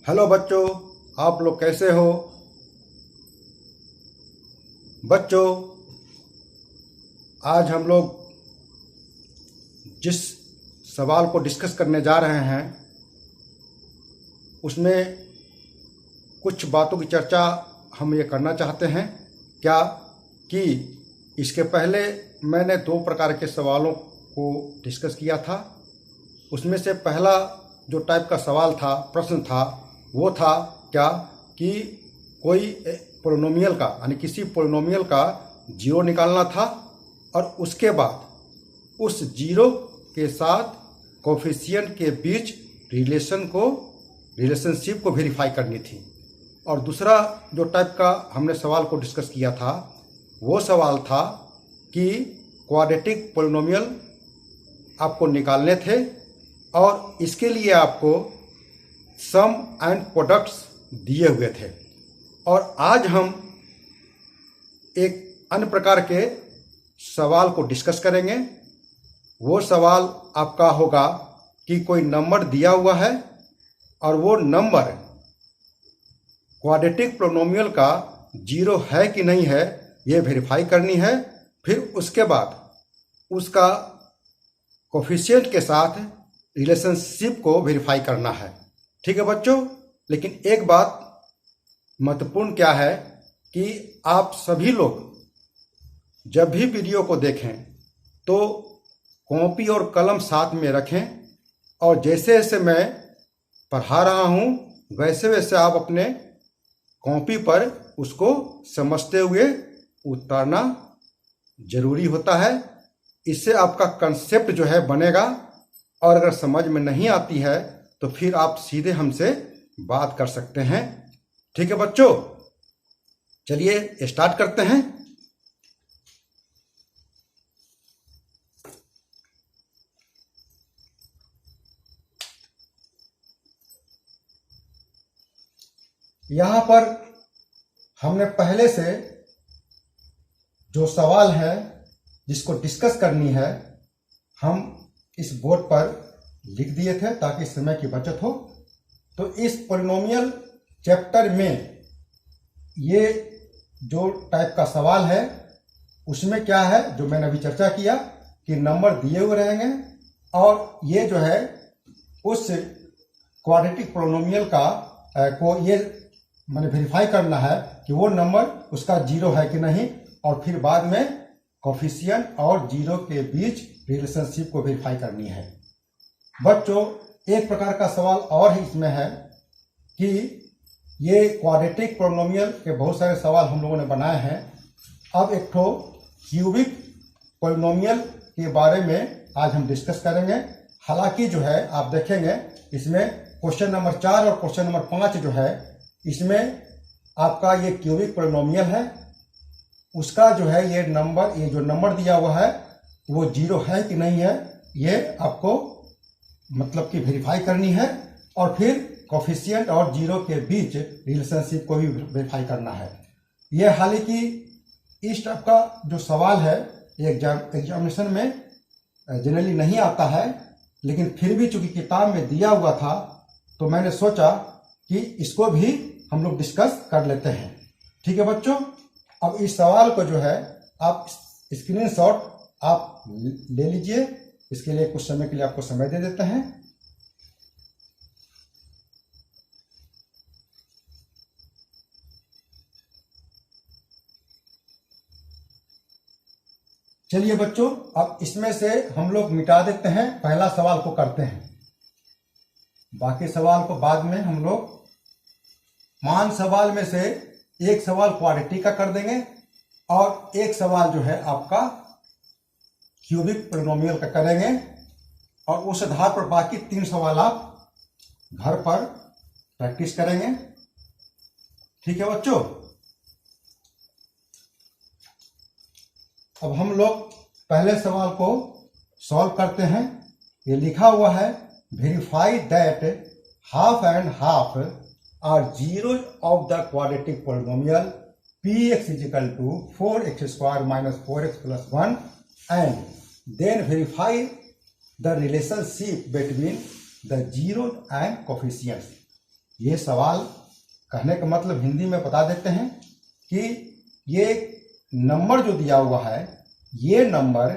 Hello बच्चों, आप लोग कैसे हो? बच्चों, आज हम लोग जिस सवाल को डिस्कस करने जा रहे हैं उसमें कुछ बातों की चर्चा हम ये करना चाहते हैं क्या कि इसके पहले मैंने 2 प्रकार के सवालों को डिस्कस किया था। उसमें से पहला जो टाइप का सवाल था, प्रश्न था, वो था क्या कि कोई पोलिनोमियल का यानी किसी पोलिनोमियल का जीरो निकालना था और उसके बाद उस जीरो के साथ कोफिशिएंट के बीच रिलेशनशिप को वेरीफाई करनी थी। और दूसरा जो टाइप का हमने सवाल को डिस्कस किया था वो सवाल था कि क्वाड्रेटिक पोलिनोमियल आपको निकालने थे और इसके लिए आपको सम एंड प्रोडक्ट्स दिए हुए थे। और आज हम एक अन्य प्रकार के सवाल को डिस्कस करेंगे। वो सवाल आपका होगा कि कोई नंबर दिया हुआ है और वो नंबर क्वाड्रेटिक पोलिनोमियल का जीरो है कि नहीं है ये वेरीफाई करनी है। फिर उसके बाद उसका कोफिशिएंट के साथ रिलेशनशिप को वेरीफाई करना है। ठीक है बच्चों, लेकिन एक बात महत्वपूर्ण क्या है कि आप सभी लोग जब भी वीडियो को देखें तो कॉपी और कलम साथ में रखें और जैसे जैसे मैं पढ़ा रहा हूँ वैसे वैसे आप अपने कॉपी पर उसको समझते हुए उतारना जरूरी होता है। इससे आपका कंसेप्ट जो है बनेगा और अगर समझ में नहीं आती है तो फिर आप सीधे हमसे बात कर सकते हैं। ठीक है बच्चों, चलिए स्टार्ट करते हैं। यहां पर हमने पहले से जो सवाल है जिसको डिस्कस करनी है हम इस बोर्ड पर लिख दिए थे ताकि समय की बचत हो। तो इस पोलिनोमियल चैप्टर में ये जो टाइप का सवाल है उसमें क्या है जो मैंने अभी चर्चा किया कि नंबर दिए हुए रहेंगे और ये जो है उस क्वाड्रेटिक पोलिनोमियल का को ये मैंने वेरीफाई करना है कि वो नंबर उसका जीरो है कि नहीं और फिर बाद में कोफिशिएंट और जीरो के बीच रिलेशनशिप को वेरीफाई करनी है। बच्चों, एक प्रकार का सवाल और ही इसमें है कि ये क्वाड्रेटिक पोलिनोमियल के बहुत सारे सवाल हम लोगों ने बनाए हैं। अब एक ठो क्यूबिक पोलिनोमियल के बारे में आज हम डिस्कस करेंगे। हालांकि जो है आप देखेंगे इसमें क्वेश्चन नंबर 4 और क्वेश्चन नंबर 5 जो है इसमें आपका ये क्यूबिक पोलिनोमियल है, उसका जो है ये जो नंबर दिया हुआ है वो जीरो है कि नहीं है ये आपको मतलब कि वेरीफाई करनी है और फिर कोफिशिएंट और जीरो के बीच रिलेशनशिप को भी वेरीफाई करना है। ये हालांकि इस टाइप का जो सवाल है ये एग्जामिनेशन में जनरली नहीं आता है, लेकिन फिर भी चूंकि किताब में दिया हुआ था तो मैंने सोचा कि इसको भी हम लोग डिस्कस कर लेते हैं। ठीक है बच्चों, अब इस सवाल को जो है आप स्क्रीनशॉट आप ले लीजिए। इसके लिए कुछ समय के लिए आपको समय दे देते हैं। चलिए बच्चों, अब इसमें से हम लोग मिटा देते हैं, पहला सवाल को करते हैं, बाकी सवाल को बाद में हम लोग मान सवाल में से एक सवाल क्वाड्रेटिक का कर देंगे और एक सवाल जो है आपका क्यूबिक पोलिनोमियल का करेंगे और उस आधार पर बाकी 3 सवाल आप घर पर प्रैक्टिस करेंगे। ठीक है बच्चों, अब हम लोग पहले सवाल को सॉल्व करते हैं। ये लिखा हुआ है verify that half and half are zeros of the quadratic polynomial px is equal to 4x square minus 4x plus 1 and then verify the relationship between the zeros and coefficients। ये सवाल कहने का मतलब हिंदी में बता देते हैं कि ये नंबर जो दिया हुआ है, ये नंबर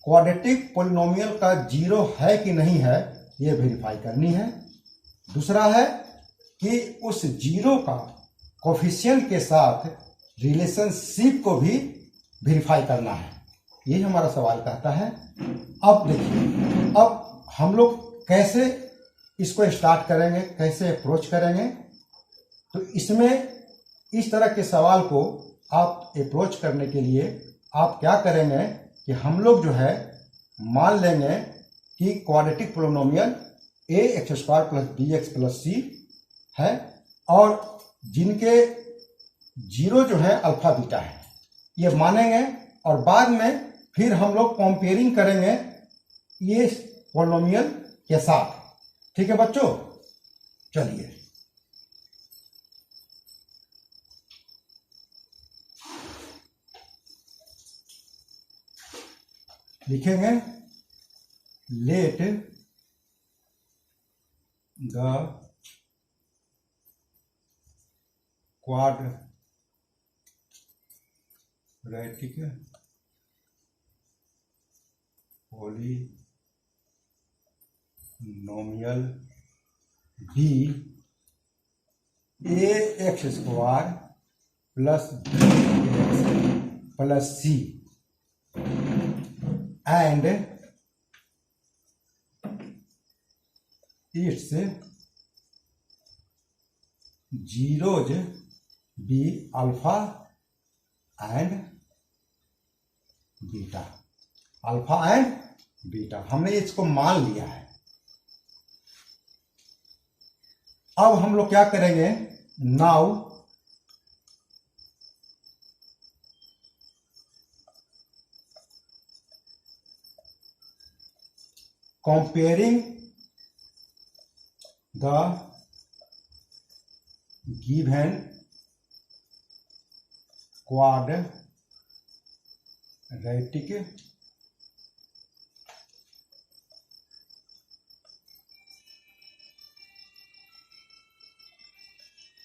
क्वाड्रेटिक पॉलिनोमियल का जीरो है कि नहीं है, ये वेरीफाई करनी है। दूसरा है कि उस जीरो का कोफिशिएंट के साथ रिलेशनशिप को भी वेरीफाई करना है। यही हमारा सवाल कहता है। अब देखिए, अब हम लोग कैसे इसको स्टार्ट करेंगे, कैसे अप्रोच करेंगे। तो इसमें इस तरह के सवाल को आप अप्रोच करने के लिए आप क्या करेंगे कि हम लोग जो है मान लेंगे कि quadratic polynomial ax² + bx + c है और जिनके जीरो जो है अल्फा बीटा है, ये मानेंगे और बाद में फिर हम लोग कंपेयरिंग करेंगे ये पॉलिनोमियल के साथ। ठीक है बच्चों, चलिए लिखेंगे let the quadratic polynomial b ax² + bx + c and its zeros be alpha and beta. Alpha and beta हमने इसको मान लिया है। अब हम लोग क्या करेंगे, now comparing the given quadratic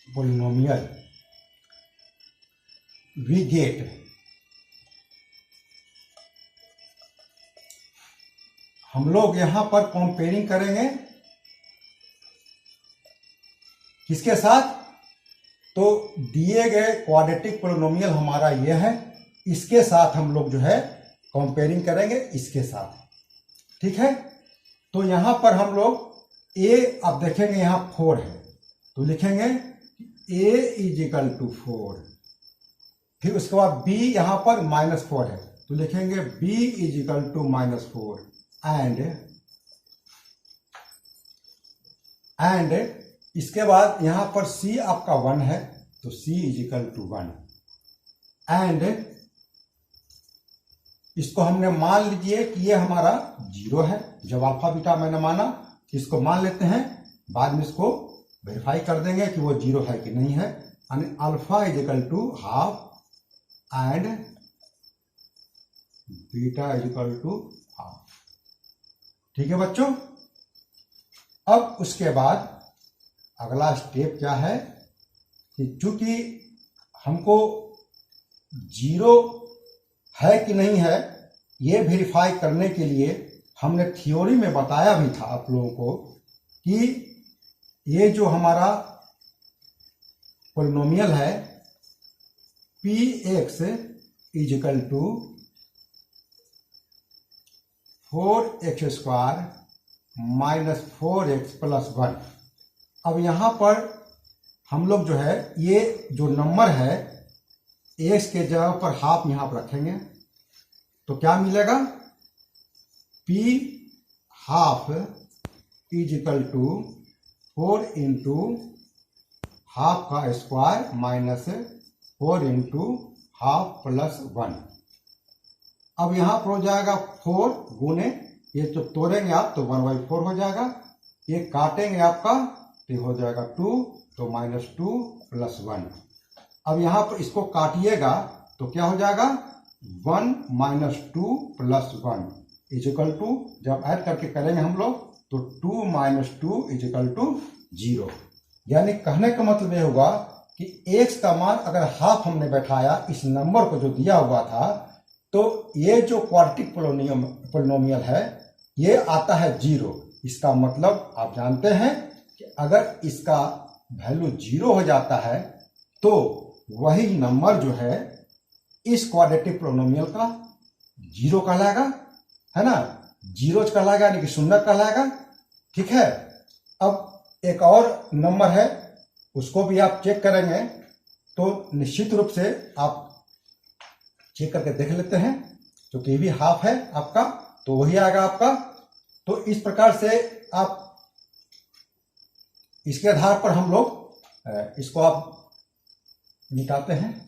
polynomial we get हम लोग यहां पर कंपेयरिंग करेंगे किसके साथ, तो दिए गए क्वाड्रेटिक पॉलिनोमियल हमारा ये है, इसके साथ हम लोग जो है कंपेयरिंग करेंगे इसके साथ। ठीक है, तो यहां पर हम लोग a, अब देखेंगे यहां 4 है तो लिखेंगे a = 4, फिर उसके बाद b यहां पर -4 है तो लिखेंगे b = -4 एंड इसके बाद यहां पर c आपका 1 है तो c = 1 एंड इसको हमने मान लीजिए कि ये हमारा 0 है। जब अल्फा बीटा मैंने माना, इसको मान लेते हैं, बाद में इसको वेरीफाई कर देंगे कि वो 0 है कि नहीं है। यानी alpha = half and beta = half. ठीक है बच्चों, अब उसके बाद अगला स्टेप क्या है कि चूंकि हमको 0 है कि नहीं है ये वेरीफाई करने के लिए हमने थ्योरी में बताया भी था आप लोगों को कि ये जो हमारा पॉलिनोमियल है px = 4x² - 4x + 1। अब यहां पर हम लोग जो है ये जो नंबर है x के जगह पर हाफ यहां पर रखेंगे तो क्या मिलेगा, p हाफ = 4 × हाफ का स्क्वायर -4 × हाफ + 1। अब यहां पर हो जाएगा 4 गुने, ये तो तोड़ेंगे आप तो 1/4 हो जाएगा, ये काटेंगे आपका तो हो जाएगा 2 तो -2 + 1। अब यहां पर इसको काटिएगा तो क्या हो जाएगा 1 - 2 + 1 = जब ऐड करके करेंगे हम लोग तो 2 - 2 = 0 यानी कहने का मतलब ये हुआ कि x का मान अगर हाफ हमने बैठाया इस नंबर को जो दिया हुआ था, तो ये जो क्वाड्रेटिक पोलिनोमियल है ये आता है 0। इसका मतलब आप जानते हैं कि अगर इसका वैल्यू 0 हो जाता है तो वही नंबर जो है इस क्वाड्रेटिक पोलिनोमियल का 0 कहलाएगा, है ना, 0 कहलाएगा, यानी कि शून्य कहलाएगा। ठीक है। अब एक और नंबर है, उसको भी आप चेक करेंगे तो निश्चित रूप से आप चेक करके देख लेते हैं, तो ये भी हाफ है आपका, तो वही आएगा आपका। तो इस प्रकार से आप इसके आधार पर हम लोग इसको आप निकालते हैं।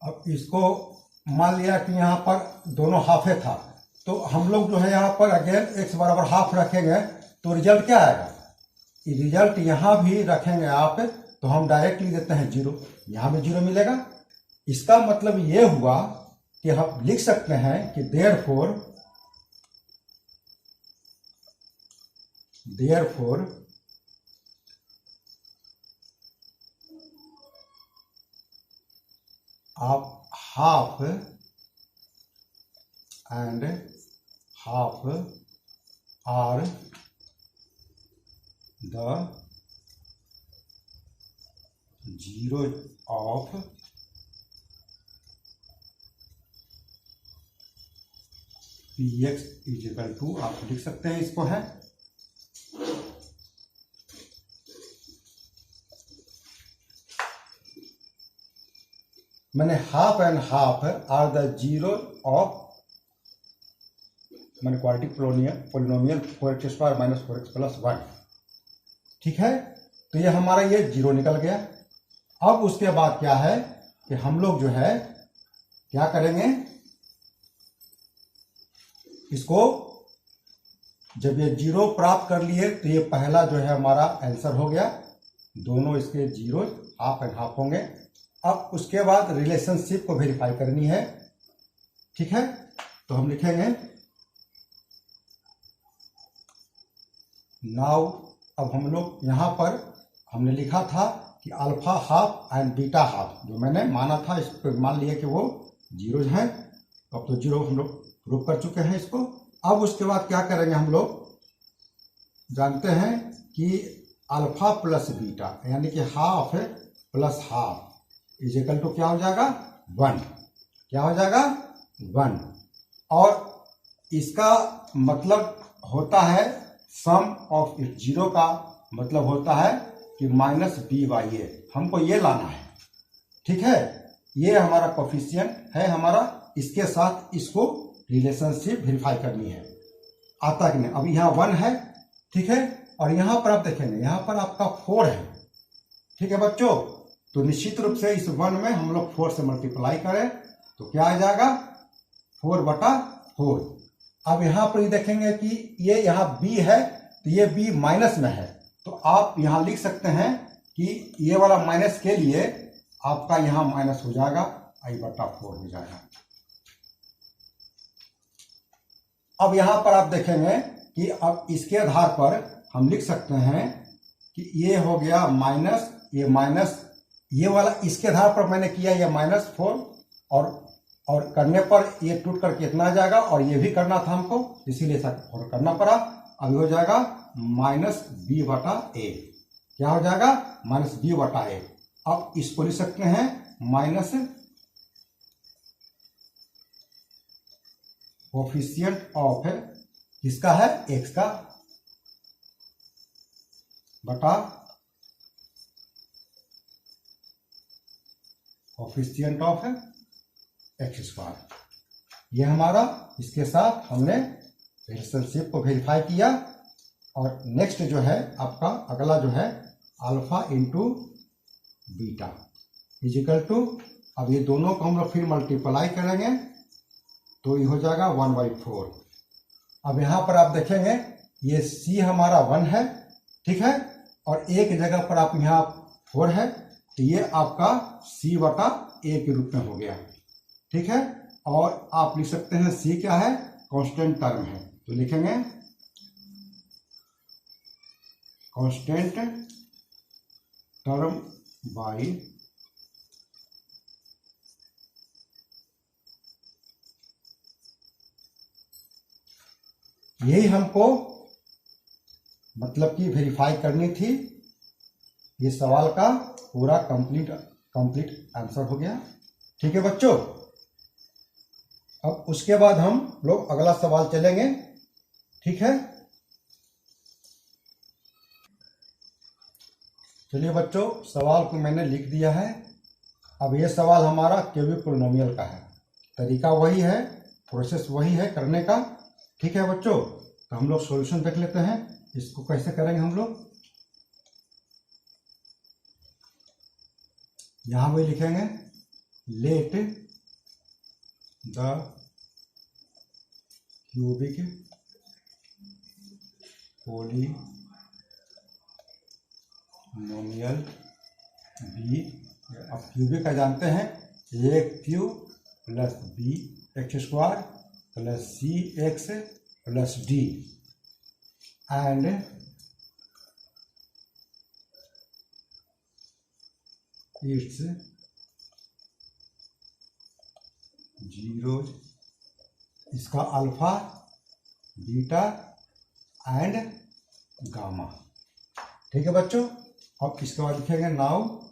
अब इसको मान लिया कि यहाँ पर दोनों हाफे था, तो हम लोग जो है यहाँ पर अगेन x बराबर हाफ रखेंगे तो रिजल्ट क्या आएगा, रिजल्ट यहाँ भी रखेंगे आप तो हम डायरेक्ट लिख देते हैं 0, यहाँ भी 0 मिलेगा। इसका मतलब ये हुआ कि हम लिख सकते हैं कि देयरफॉर आप half and half are the zero of px is equal to, आप लिख सकते हैं इसको है मैंने half and half are the zero of मैंने quadratic polynomial 4x square minus 4x plus 1। ठीक है, तो ये हमारा ये 0 निकल गया। अब उसके बाद क्या है कि हम लोग जो है क्या करेंगे, इसको जब ये 0 प्राप्त कर लिए तो ये पहला जो है हमारा आंसर हो गया, दोनों इसके 0 हाफ एंड हाफ होंगे। अब उसके बाद रिलेशनशिप को वेरीफाई करनी है। ठीक है, तो हम लिखेंगे नाउ, अब हम लोग यहाँ पर हमने लिखा था कि alpha half and beta half, जो मैंने माना था इसको मान लिया कि वो 0 हैं, अब तो 0 हम लोग प्रूव कर चुके हैं इसको। अब उसके बाद क्या करेंगे, हम लोग जानते हैं कि अल्फा प्लस बीटा यानी कि half plus half is equal to क्या हो जाएगा 1, क्या हो जाएगा 1। और इसका मतलब होता है सम ऑफ इट, 0 का मतलब होता है कि माइनस b/a, हमको ये लाना है। ठीक है, ये हमारा कोफिशिएंट है हमारा, इसके साथ इसको रिलेशनशिप वेरीफाई करनी है, आता कि नहीं। अब यहाँ 1 है, ठीक है, और यहाँ पर आप देखेंगे यहाँ पर आपका 4 है। ठीक है बच्चों, तो निश्चित रूप से इस 1 में हम लोग 4 से मल्टीप्लाई करें तो क्या आ जाएगा 4/4। अब यहाँ पर देखेंगे कि ये यहाँ b है तो ये b माइनस में है, तो आप यहाँ लिख सकते हैं कि ये वाला माइनस के लिए आपका यहाँ माइनस हो जाएगा, i/4 हो जाएगा। अब यहाँ पर आप देखेंगे कि अब इसके आधार पर हम लिख सकते हैं कि ये हो गया माइनस, ये माइनस, ये वाला इसके आधार पर मैंने किया ये -4 और करने पर ये टूट कर कितना आ जाएगा, और ये भी करना था हमको इसीलिए और करना पड़ा। अभी हो जाएगा -b/a, क्या हो जाएगा -b/a। अब इसको लिख सकते हैं माइनस कोफिशिएंट ऑफ किसका है x का बटा कोफिशिएंट ऑफ x²। ये हमारा, इसके साथ हमने रिलेशनशिप को वेरीफाई किया। और नेक्स्ट जो है आपका अगला जो है alpha into beta is equal to, अब ये दोनों को हम लोग फिर मल्टीप्लाई करेंगे तो ये हो जाएगा 1/4। अब यहाँ पर आप देखेंगे ये c हमारा 1 है, ठीक है, और एक जगह पर आप यहाँ 4 है, तो ये आपका c बटा a के रूप में हो गया। ठीक है, और आप लिख सकते हैं c क्या है, कांस्टेंट टर्म है, तो लिखेंगे कांस्टेंट टर्म बाई यही हमको मतलब कि वेरीफाई करनी थी। ये सवाल का पूरा कंप्लीट आंसर हो गया। ठीक है बच्चों, अब उसके बाद हम लोग अगला सवाल चलेंगे। ठीक है, चलिए बच्चों, सवाल को मैंने लिख दिया है। अब ये सवाल हमारा क्यूबिक पोलिनोमियल का है, तरीका वही है, प्रोसेस वही है करने का। ठीक है बच्चों, तो हम लोग सॉल्यूशन देख लेते हैं, इसको कैसे करेंगे हम लोग। यहां वही लिखेंगे, let the cubic polynomial B. अब क्यूबिक का जानते हैं, A cube plus B X square plus C X plus D and it's zero, इसका अल्फा बीटा एंड गामा। ठीक है बच्चों, अब इसके बाद लिखेंगे now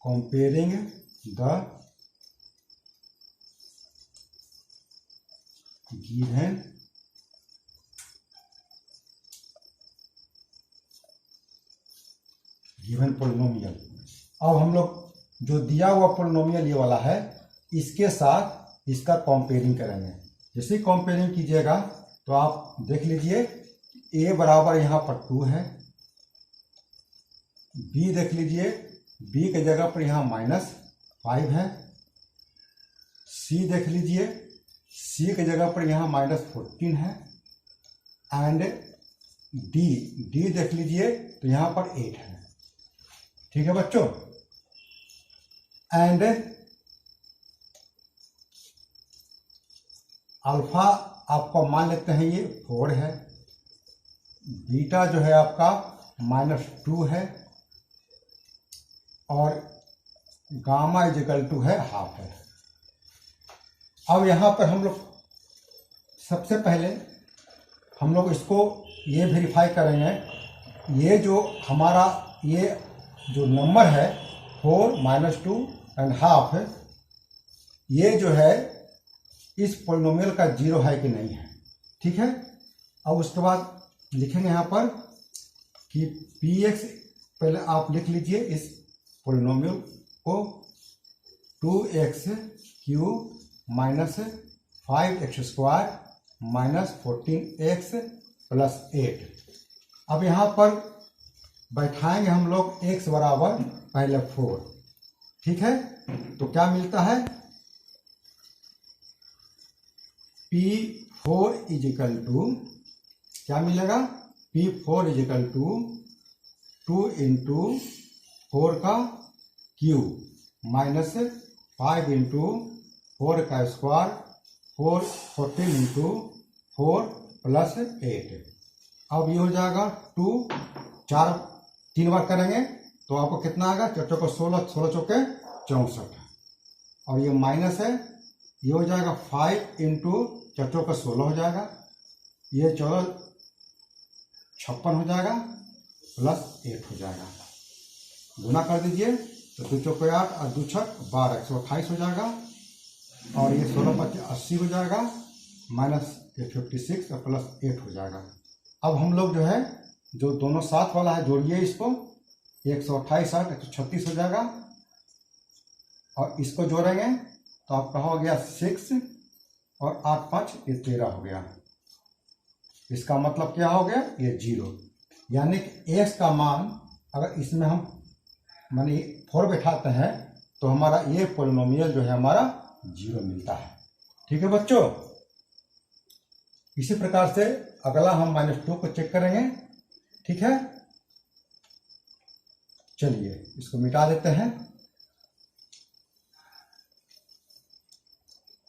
comparing the given polynomial. अब हम लोग जो दिया हुआ पोलिनोमियल ये वाला है, इसके साथ इसका कंपेयरिंग करेंगे। जैसे कंपेयरिंग कीजिएगा तो आप देख लीजिए, a बराबर यहाँ पर 2 है, b देख लीजिए, b के जगह पर यहाँ -5 है, c देख लीजिए, c के जगह पर यहाँ -14 है एंड d देख लीजिए तो यहाँ पर 8 है। ठीक है बच्चों, एंड अल्फा आपको मान लेते हैं ये 4 है, बीटा जो है आपका -2 है और गामा = है ½ है। अब यहाँ पर हम लोग सबसे पहले हम लोग इसको ये वेरीफाई करेंगे, ये जो हमारा ये जो नंबर है 4 -2 एंड ½ है, ये जो है इस पोलिनोमियल का 0 है कि नहीं है। ठीक है, अब उसके बाद लिखेंगे यहाँ पर कि px, पहले आप लिख लीजिए इस पोलिनोमियल को 2x³ - 5x² - 14x + 8। अब यहाँ पर बैठाएंगे हम लोग x बराबर पहले 4। ठीक है, तो क्या मिलता है, P4 = क्या मिलेगा, P4 = 2 × 4 का क्यूब -5 × 4 का स्क्वायर 14 × 4 + 8। अब ये हो जाएगा 2, 3 बार करेंगे तो आपको कितना आएगा, 4 चौके 16, 16 चौके 64 और ये माइनस है, ये हो जाएगा 5 × 4 चौके 16 हो जाएगा, ये 14 56 हो जाएगा प्लस 8 हो जाएगा। गुना कर दीजिए तो 2 चौके 8 और 2 छक 12, 128 हो जाएगा और ये 16 × 25 80 हो जाएगा -56 और प्लस 8 हो जाएगा। अब हम लोग जो है, जो दोनों साथ वाला है जोड़िए इसको, 128 8 136 हो जाएगा और इसको जोड़ेंगे तो आपका हो गया 6 और 8 5 ये 13 हो गया। इसका मतलब क्या हो गया, ये 0, यानी कि x का मान अगर इसमें हम माने 4 बैठाते हैं तो हमारा ये पोलिनोमियल जो है हमारा 0 मिलता है। ठीक है बच्चों, इसी प्रकार से अगला हम -2 को चेक करेंगे। ठीक है, चलिए इसको मिटा देते हैं।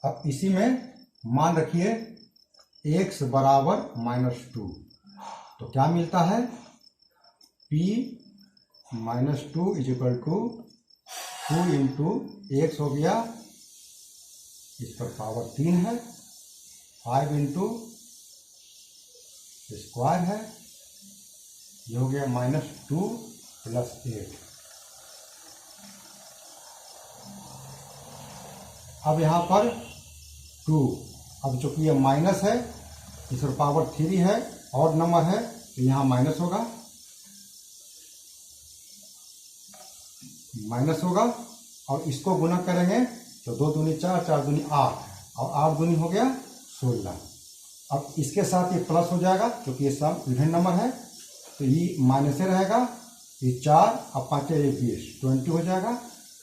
अब इसी में मान रखिए x बराबर -2, तो क्या मिलता है, p -2 is equal to 2 into x हो गया, इस पर पावर 3 है, 5 इंटू स्क्वायर है, ये हो गया -2 प्लस 8। अब यहाँ पर 2, अब चूंकि ये माइनस है, इस पर पावर 3 है, और नंबर है, तो यहाँ माइनस होगा, और इसको गुना करेंगे तो 2 दूनी 4, 4 दूनी 8, और 8 दूनी हो गया 16। अब इसके साथ ये प्लस हो जाएगा क्योंकि ये सब इवन नंबर है, तो ये माइनस से रहेगा, ये 4 और 5 ये 20, 20 हो जाएगा,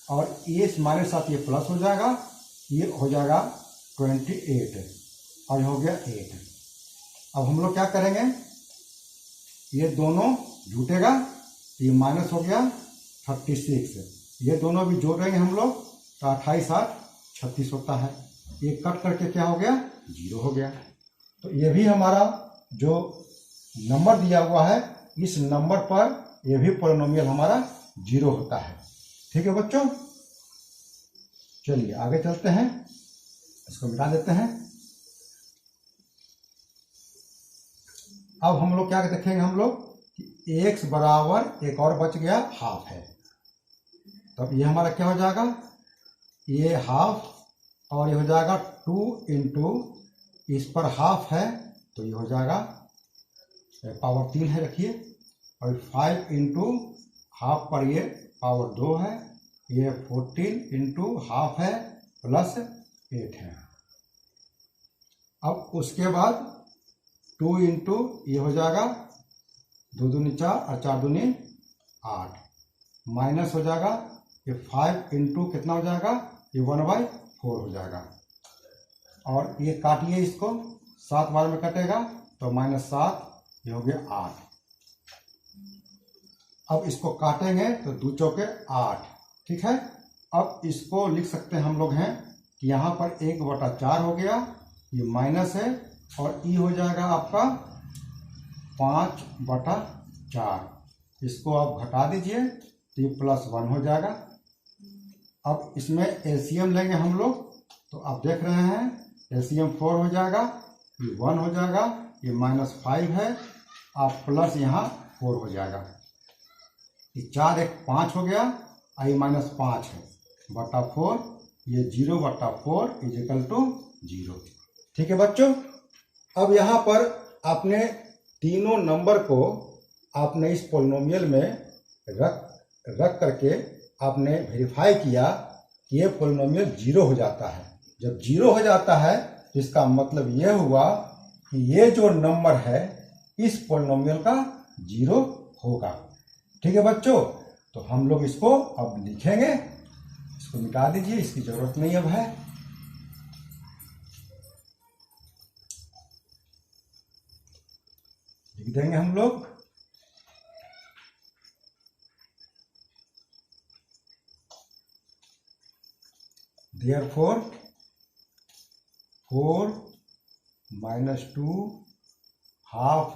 और ये माइनस साथ ये प्लस हो जाएगा, ये हो जाएगा 28, और ये हो गया 8। अब हम लोग क्या करेंगे, ये दोनों जुटेगा, ये माइनस हो गया 36, ये दोनों भी जोड़ेंगे हम लोग तो 28 8 36 होता है, ये कट करके क्या हो गया, 0 हो गया। तो ये भी हमारा जो नंबर दिया हुआ है, इस नंबर पर ये भी पॉलिनोमियल हमारा 0 होता है। ठीक है बच्चों, चलिए आगे चलते हैं, इसको मिटा देते हैं। अब हम लोग क्या देखेंगे, हम लोग कि x बराबर एक और बच गया हाफ है, तब ये हमारा क्या हो जाएगा, ये हाफ, और ये हो जाएगा 2 इंटू, इस पर हाफ है तो ये हो जाएगा पावर 3 है रखिए, और 5 इंटू हाफ पर ये पावर 2 है, ये 14 इंटू हाफ है प्लस 8 है। अब उसके बाद 2 इंटू ये हो जाएगा 2 दूनी 4 और 4 दूनी 8, माइनस हो जाएगा, ये 5 इंटू कितना हो जाएगा, ये 1/4 हो जाएगा, और ये काटिए इसको, 7 बार में कटेगा तो -7, ये हो गया 8। अब इसको काटेंगे तो 2 चौके 8। ठीक है, अब इसको लिख सकते हैं हम लोग हैं कि यहाँ पर 1/4 हो गया, ये माइनस है, और ई हो जाएगा आपका 5/4, इसको आप घटा दीजिए तो ये +1 हो जाएगा। अब इसमें एलसीएम लेंगे हम लोग, तो आप देख रहे हैं एलसीएम 4 हो जाएगा, ये 1 हो जाएगा, ये -5 है, आप प्लस यहाँ 4 हो जाएगा, ये 4 एक 5 हो गया, आई -5 है बटा 4, ये 0/4 इजिकल टू 0। ठीक है बच्चों, अब यहाँ पर आपने तीनों नंबर को आपने इस पॉलिनोमियल में रख करके आपने वेरीफाई किया कि ये पॉलिनोमियल 0 हो जाता है। जब 0 हो जाता है तो इसका मतलब ये हुआ कि ये जो नंबर है इस पॉलिनोमियल का 0 होगा। ठीक है बच्चों, तो हम लोग इसको अब लिखेंगे, इसको मिटा दीजिए, इसकी जरूरत नहीं अब है। लिख देंगे हम लोग, therefore 4 - 2 half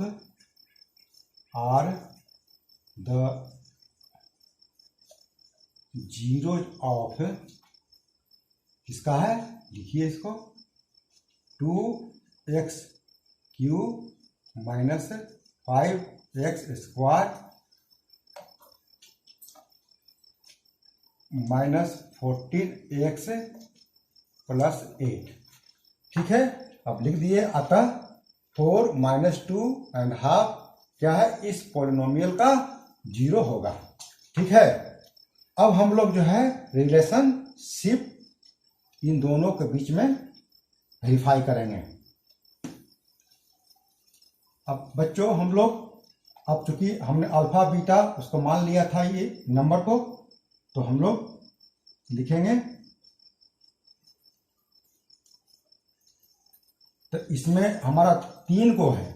are the zeros of, किसका है, लिखिए इसको, 2x cube -5x square -14x + 8। ठीक है, अब लिख दिए, अतः 4 - 2 एंड हाफ क्या है, इस पॉलिनोमियल का 0 होगा। ठीक है, अब हम लोग जो है रिलेशनशिप इन दोनों के बीच में वेरीफाई करेंगे। अब बच्चों हम लोग, अब चूंकि हमने अल्फा बीटा उसको मान लिया था ये नंबर को, तो हम लोग लिखेंगे, तो इसमें हमारा 3 को है,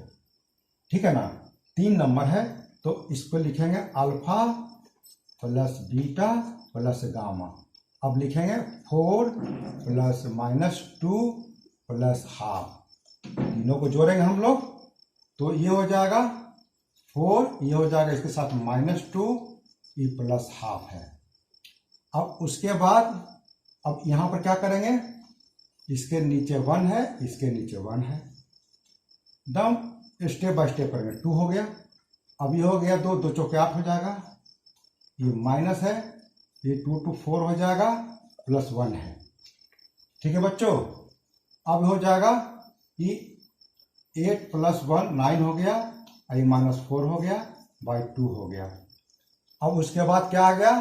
ठीक है ना, 3 नंबर है, तो इसको लिखेंगे alpha plus beta plus gamma. अब लिखेंगे 4 प्लस -2 प्लस हाफ, तीनों को जोड़ेंगे हम लोग तो ये हो जाएगा 4, ये हो जाएगा इसके साथ -2, ये प्लस हाफ है। अब उसके बाद अब यहाँ पर क्या करेंगे, इसके नीचे 1 है, इसके नीचे 1 है, दम स्टेप बाय स्टेप करेंगे। 2 हो गया, अब ये हो गया 2, 2 चौके 8 हो जाएगा, ये माइनस है, ये 2 to 4 हो जाएगा, प्लस 1 है। ठीक है बच्चों, अब हो जाएगा ये 8 + 1 9 हो गया, ये -4 हो गया, बाई 2 हो गया। अब उसके बाद क्या आ गया,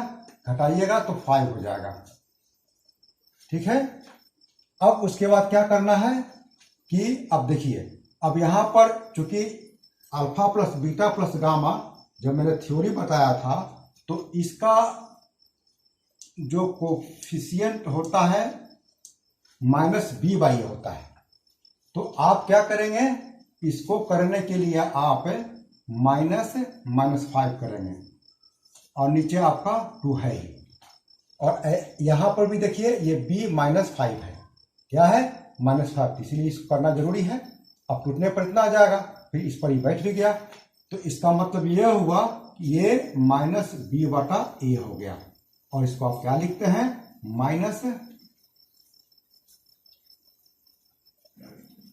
घटाइएगा तो 5 हो जाएगा। ठीक है, अब उसके बाद क्या करना है कि अब देखिए, अब यहां पर चूंकि alpha plus beta plus gamma जब मैंने थ्योरी बताया था, तो इसका जो कोफिशिएंट होता है -b/a होता है। तो आप क्या करेंगे, इसको करने के लिए आप -5 करेंगे और नीचे आपका 2 है ही। और यहां पर भी देखिए ये b -5 है, क्या है -5, इसीलिए इसको करना जरूरी है। अब टूटने पर इतना आ जाएगा, फिर इस पर ही बैठ भी गया, तो इसका मतलब ये हुआ कि ये -b/a हो गया। और इसको आप क्या लिखते हैं, माइनस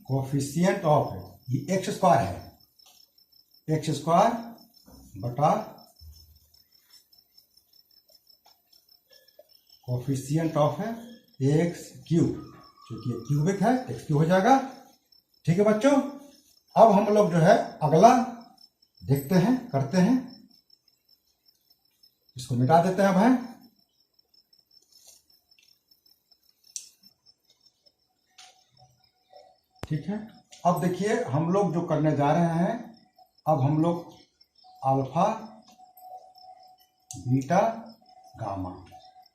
कोफिशिएंट ऑफ, ये x² है, x² बटा कोफिशिएंट ऑफ है x³, क्योंकि ये क्यूबिक है, x³ हो जाएगा। ठीक है बच्चों, अब हम लोग जो है अगला देखते हैं, करते हैं, इसको मिटा देते हैं। अब है ठीक है, अब देखिए हम लोग जो करने जा रहे हैं, अब हम लोग अल्फा बीटा गामा,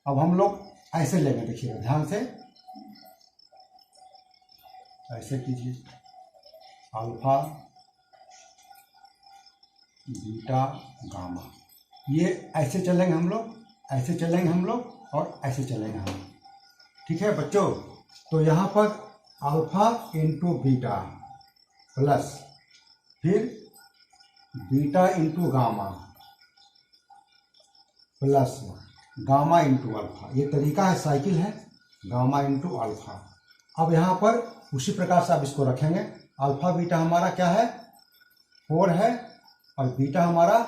अब हम लोग ऐसे लेंगे, देखिए ध्यान से, ऐसे कीजिए, अल्फा बीटा गामा, ये ऐसे चलेंगे हम लोग, ऐसे चलेंगे हम लोग और ऐसे चलेंगे हम। ठीक है बच्चों, तो यहाँ पर अल्फा इंटू बीटा प्लस फिर beta into gamma plus gamma into alpha, ये तरीका है, साइकिल है, गामा इंटू अल्फा। अब यहाँ पर उसी प्रकार से आप इसको रखेंगे, अल्फा बीटा हमारा क्या है 4 है और बीटा हमारा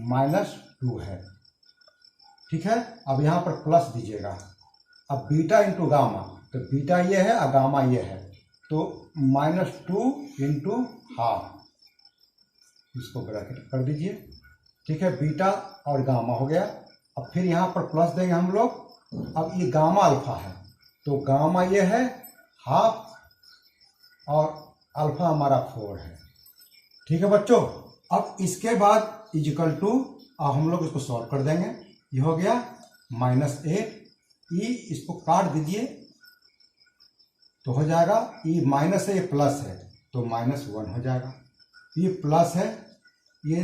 -2 है। ठीक है, अब यहाँ पर प्लस दीजिएगा, अब बीटा इंटू गामा, तो बीटा ये है और गामा ये है, तो -2 इंटू हाफ, इसको ब्रैकेट कर दीजिए। ठीक है, बीटा और गामा हो गया। अब फिर यहाँ पर प्लस देंगे हम लोग, अब ये गामा अल्फा है, तो गामा ये है हाफ और अल्फा हमारा 4 है। ठीक है बच्चों, अब इसके बाद इजिकल टू, अब हम लोग इसको सॉल्व कर देंगे, ये हो गया -8, ई इसको काट दीजिए तो हो जाएगा, ई माइनस है, ये प्लस है तो -1 हो जाएगा, ये प्लस है, ये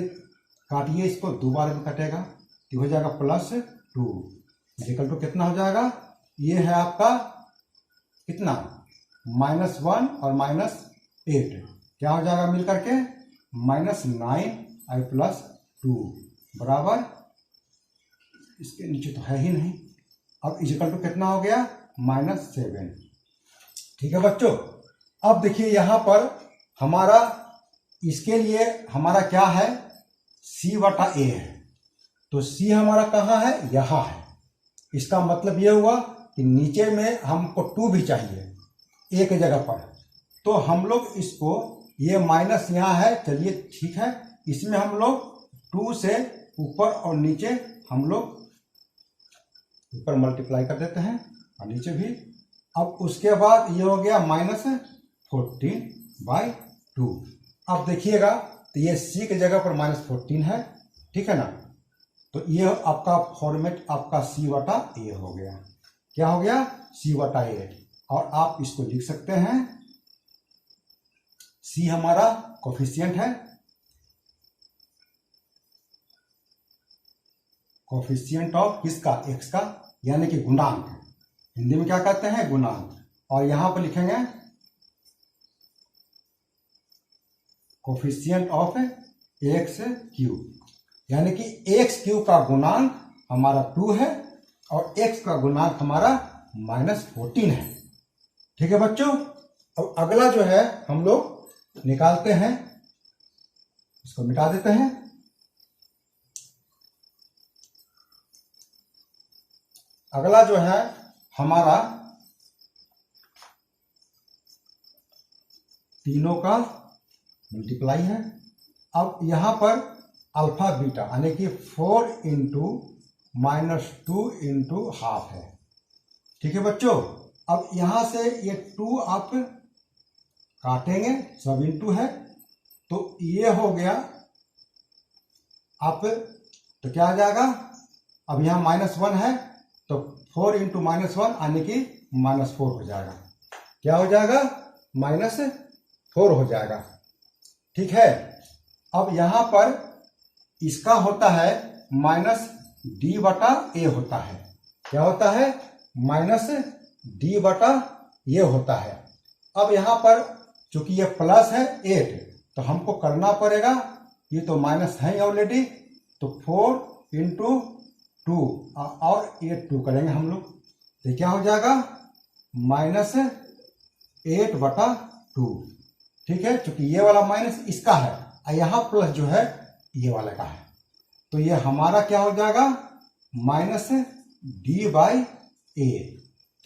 काटिए इसको, 2 बार में कटेगा, ये हो जाएगा +2, इजिकल टू कितना हो जाएगा, ये है आपका कितना -1 और -8, क्या हो जाएगा मिल करके -9 +2 बराबर, इसके नीचे तो है ही नहीं। अब इजिकल टू कितना हो गया -7। ठीक है बच्चों, अब देखिए यहाँ पर हमारा, इसके लिए हमारा क्या है c/a है, तो c हमारा कहाँ है, यहाँ है। इसका मतलब ये हुआ कि नीचे में हमको 2 भी चाहिए एक जगह पर, तो हम लोग इसको, ये माइनस यहाँ है, चलिए ठीक है, इसमें हम लोग 2 से ऊपर और नीचे हम लोग ऊपर मल्टीप्लाई कर देते हैं और नीचे भी। अब उसके बाद ये हो गया -14/2। अब देखिएगा तो ये c की जगह पर -14 है, ठीक है ना, तो ये आपका फॉर्मेट आपका c/a हो गया। क्या हो गया c/a, और आप इसको लिख सकते हैं, c हमारा कोफिशिएंट है कोफिशिएंट ऑफ किसका, एक्स का, यानी कि गुणांक। हिंदी में क्या कहते हैं, गुणांक। और यहां पर लिखेंगे कोफिशिएंट ऑफ एक्स क्यूब, यानी कि एक्स क्यूब का गुणांक हमारा 2 है और एक्स का गुणांक हमारा -14 है। ठीक है बच्चों। अब अगला जो है हम लोग निकालते हैं, इसको मिटा देते हैं। अगला जो है हमारा तीनों का मल्टीप्लाई है। अब यहां पर अल्फा बीटा यानी कि 4 इंटू -2 इंटू हाफ है। ठीक है बच्चों। अब यहां से ये 2 आप काटेंगे, सब इंटू है, तो ये हो गया आप, तो क्या आ जाएगा, अब यहां -1 है तो 4 इंटू -1 यानी कि -4 हो जाएगा। क्या हो जाएगा, -4 हो जाएगा। ठीक है। अब यहां पर इसका होता है -d/a होता है। क्या होता है, -d/a होता है। अब यहां पर चूंकि ये प्लस है 8, तो हमको करना पड़ेगा, ये तो माइनस है ऑलरेडी, तो 4 इंटू 2 और ये 2 करेंगे हम लोग, तो क्या हो जाएगा, -8/2। ठीक है। चूंकि ये वाला माइनस इसका है और यहां प्लस जो है ये वाले का है, तो ये हमारा क्या हो जाएगा, -d/a।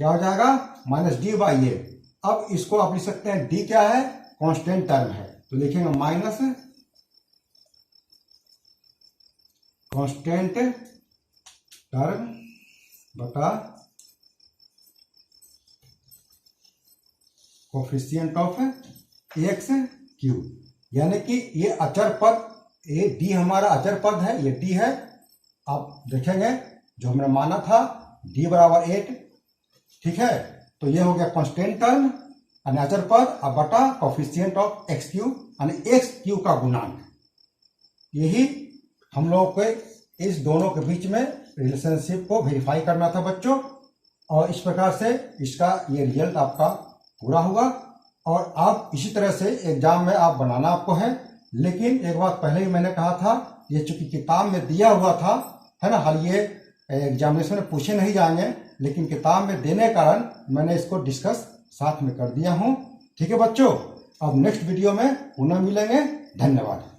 क्या हो जाएगा, -d/a। अब इसको आप लिख सकते हैं, d क्या है, कांस्टेंट टर्म है, तो लिखेंगे माइनस कांस्टेंट टर्म बटा कोफिशिएंट ऑफ एक्स क्यूब, यानी कि ये अचर पद, ये d हमारा अचर पद है, ये d है। आप देखेंगे जो हमने माना था d = 8। ठीक है। तो ये हो गया कांस्टेंट टर्म यानी अचर पद, अब बटा कोफिशिएंट ऑफ एक्स क्यूब यानी एक्स क्यूब का गुणांक। यही हम लोगों को इस दोनों के बीच में रिलेशनशिप को वेरीफाई करना था बच्चों, और इस प्रकार से इसका ये रिजल्ट आपका पूरा हुआ। और आप इसी तरह से एग्जाम में आप बनाना आपको है। लेकिन एक बात पहले ही मैंने कहा था, ये चूंकि किताब में दिया हुआ था, है ना, हाल ये एग्जामिनेशन में पूछे नहीं जाएंगे, लेकिन किताब में देने के कारण मैंने इसको डिस्कस साथ में कर दिया हूं। ठीक है बच्चों। अब नेक्स्ट वीडियो में पुनः मिलेंगे। धन्यवाद।